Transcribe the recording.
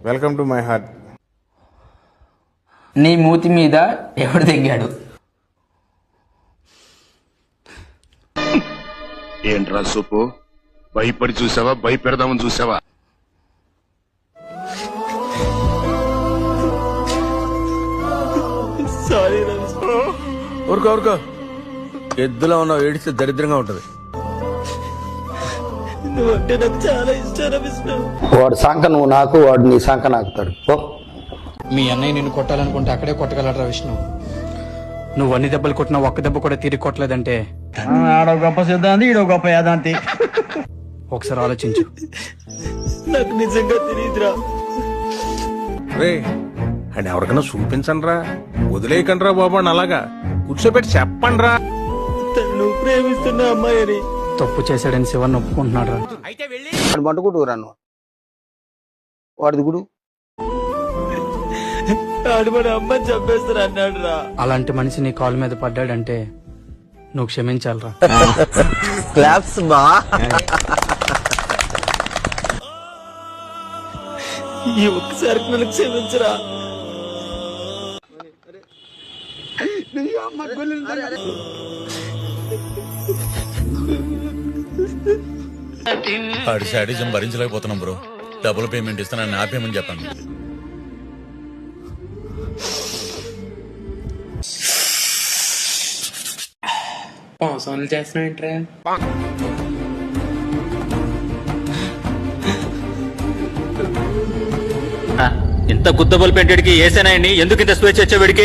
Welcome to my heart. నీ మూతి మీద ఎవడు దిగాడు? ఏంట్రా సూపు, భయపడి చూసావా భయపెడదామని చూసావా? ఊరుకో ఎద్దులో ఉన్నావు, ఏడిస్తే దరిద్రంగా ఉంటది. వాడు సంక నువ్వు నాకు, వాడు నీ సంక నాకుతాడు. మీ అన్నయ్య నిన్ను కొట్టాలనుకుంటే అక్కడే కొట్టగలరా విష్ణు? నువ్వు అన్ని దెబ్బలు కొట్టినా ఒక్క దెబ్బ కూడా తిరిగి కొట్టలేదంటే ఆడో గొప్ప సిద్ధాంతి, ఈడో గొప్ప యాదాంతి. ఒకసారి ఆలోచించు. నాకు నిజంగా తెలియదురా. రే అండ్ ఎవరికైనా చూపించండి రా, వదిలేయకండి రా బాబు అని అలాగా కూర్చోబెట్టి చెప్పండి రా. నువ్వు ప్రేమిస్తున్న అమ్మాయి అని. తప్పు చేశాడని శివన్ ఒప్పుకుంటున్నాడు రా. వాడు మంటుకుంటూ రాను, వాడిది గుడు. ఆడు మన అమ్మని చంపేస్తారు అన్నాడు రా. అలాంటి మనిషి నీ కాలు మీద పడ్డాడంటే నువ్వు క్షమించాలరా. క్లాప్స్ బా. ఈ ఒక్కసారి నన్ను క్షమించరా. ఆడి శాడిజం భరించలేకపోతున్నాం బ్రో. డబుల్ పేమెంట్ ఇస్తానని ఆపేయమని చెప్పండి. ఇంత గుద్దబల్ పెంటెడ్కి ఏసేనాయని ఎందుకు ఇంత స్వేచ్ఛ వచ్చే వీడికి?